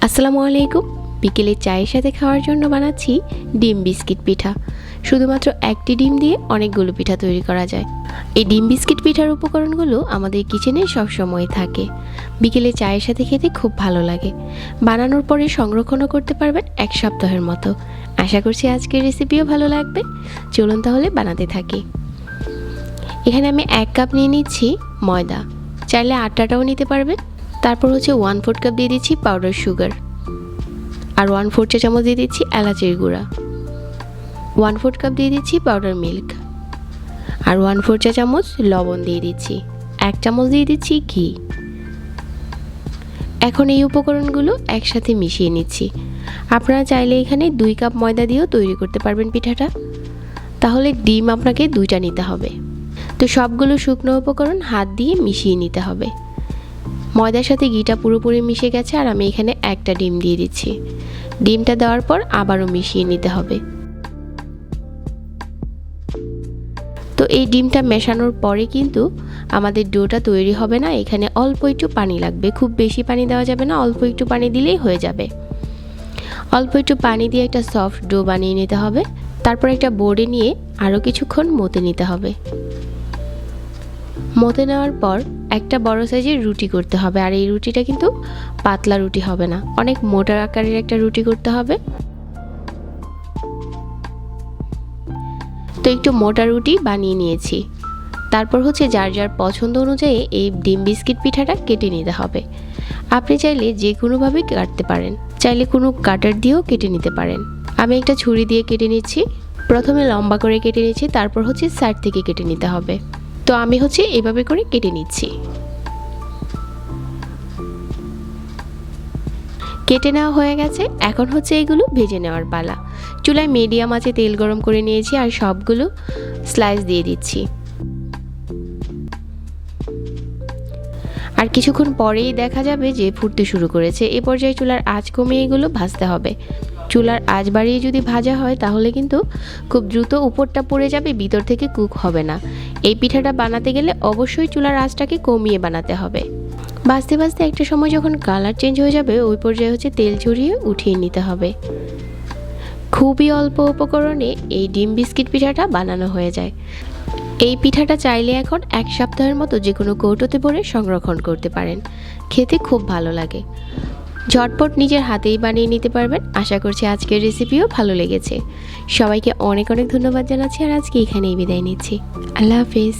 আসসালামু আলাইকুম। বিকেলে চায়ের সাথে খাওয়ার জন্য বানাচ্ছি ডিম বিস্কিট পিঠা। শুধুমাত্র একটি ডিম দিয়ে অনেকগুলো পিঠা তৈরি করা যায়। এই ডিম বিস্কিট পিঠার উপকরণগুলো আমাদের কিচেনে সবসময় থাকে। বিকেলে চায়ের সাথে খেতে খুব ভালো লাগে। বানানোর পরে সংরক্ষণও করতে পারবেন 1 সপ্তাহের মতো। আশা করছি আজকের রেসিপিও ভালো লাগবে। চলুন তাহলে বানাতে থাকি। এখানে আমি 1 কাপ নিয়ে নিচ্ছি ময়দা, চাইলে আটাটাও নিতে পারবেন। তারপর হচ্ছে 1/4 কাপ দিয়ে দিচ্ছি পাউডার সুগার, আর 1/4 চা চামচ দিয়ে দিচ্ছি এলাচের গুঁড়া, 1/4 কাপ দিয়ে দিচ্ছি পাউডার মিল্ক, আর 1/4 চা চামচ লবণ দিয়ে দিচ্ছি, 1 চামচ দিয়ে দিচ্ছি ঘি। এখন এই উপকরণগুলো একসাথে মিশিয়ে নিচ্ছি। আপনারা চাইলে এখানে 2 কাপ ময়দা দিয়েও তৈরি করতে পারবেন পিঠাটা। তাহলে ডিম আপনাকে 2টা নিতে হবে। তো সবগুলো শুকনো উপকরণ হাত দিয়ে মিশিয়ে নিতে হবে। ময়দার সাথে ঘিটা পুরোপুরি মিশে গেছে, আর আমি এখানে একটা ডিম দিয়ে দিচ্ছি। ডিমটা দেওয়ার পর আবারও মিশিয়ে নিতে হবে। তো এই ডিমটা মেশানোর পরে কিন্তু আমাদের ডোটা তৈরি হবে না। এখানে অল্প একটু পানি লাগবে, খুব বেশি পানি দেওয়া যাবে না, অল্প একটু পানি দিলেই হয়ে যাবে। অল্প একটু পানি দিয়ে একটা সফট ডো বানিয়ে নিতে হবে। তারপর একটা বোর্ডে নিয়ে আরও কিছুক্ষণ মতে নিতে হবে। মতে নেওয়ার পর একটা বড় সাইজের রুটি করতে হবে, আর এই রুটিটা কিন্তু পাতলা রুটি হবে না, অনেক মোটা আকারের একটা রুটি করতে হবে। তো একটু মোটা রুটি বানিয়ে নিয়েছি। তারপর হচ্ছে যার যার পছন্দ অনুযায়ী এই ডিম বিস্কিট পিঠাটা কেটে নিতে হবে। আপনি চাইলে যে কোনোভাবে কাটতে পারেন, চাইলে কোনো কাটার দিয়েও কেটে নিতে পারেন। আমি একটা ছুরি দিয়ে কেটে নিচ্ছি। প্রথমে লম্বা করে কেটে নিচ্ছি, তারপর হচ্ছে সাইড থেকে কেটে নিতে হবে। তো আমি হচ্ছে এভাবে করে কেটে নিচ্ছি। কেটে নেওয়া হয়ে গেছে। এখন হচ্ছে এগুলো ভেজে নেওয়ার পালা। চুলায় মিডিয়াম আঁচে তেল গরম করে নিয়েছি, আর সবগুলো স্লাইস দিয়ে দিচ্ছি। আর কিছুক্ষণ পরেই দেখা যাবে যে ফুটতে শুরু করেছে। এ পর্যায়ে চুলার আঁচ কমিয়ে এগুলো ভাজতে হবে। চুলার আঁচ বাড়িয়ে যদি ভাজা হয় তাহলে কিন্তু খুব দ্রুত উপরটা পড়ে যাবে, ভিতর থেকে কুক হবে না। এই পিঠাটা বানাতে গেলে অবশ্যই চুলার আঁচটাকে কমিয়ে বানাতে হবে। ভাজতে ভাজতে একটা সময় যখন কালার চেঞ্জ হয়ে যাবে, ওই পর্যায়ে হচ্ছে তেল ঝরিয়ে উঠিয়ে নিতে হবে। খুবই অল্প উপকরণে এই ডিম বিস্কিট পিঠাটা বানানো হয়ে যায়। এই পিঠাটা চাইলে এখন 1 সপ্তাহের মতো যে কোনো কৌটোতে ভরে সংরক্ষণ করতে পারেন। খেতে খুব ভালো লাগে। ঝটপট নিজের হাতেই বানিয়ে নিতে পারবেন। আশা করছি আজকের রেসিপিও ভালো লেগেছে। সবাইকে অনেক অনেক ধন্যবাদ জানাচ্ছি, আর আজকে এখানেই বিদায় নিচ্ছি। আল্লাহ হাফেজ।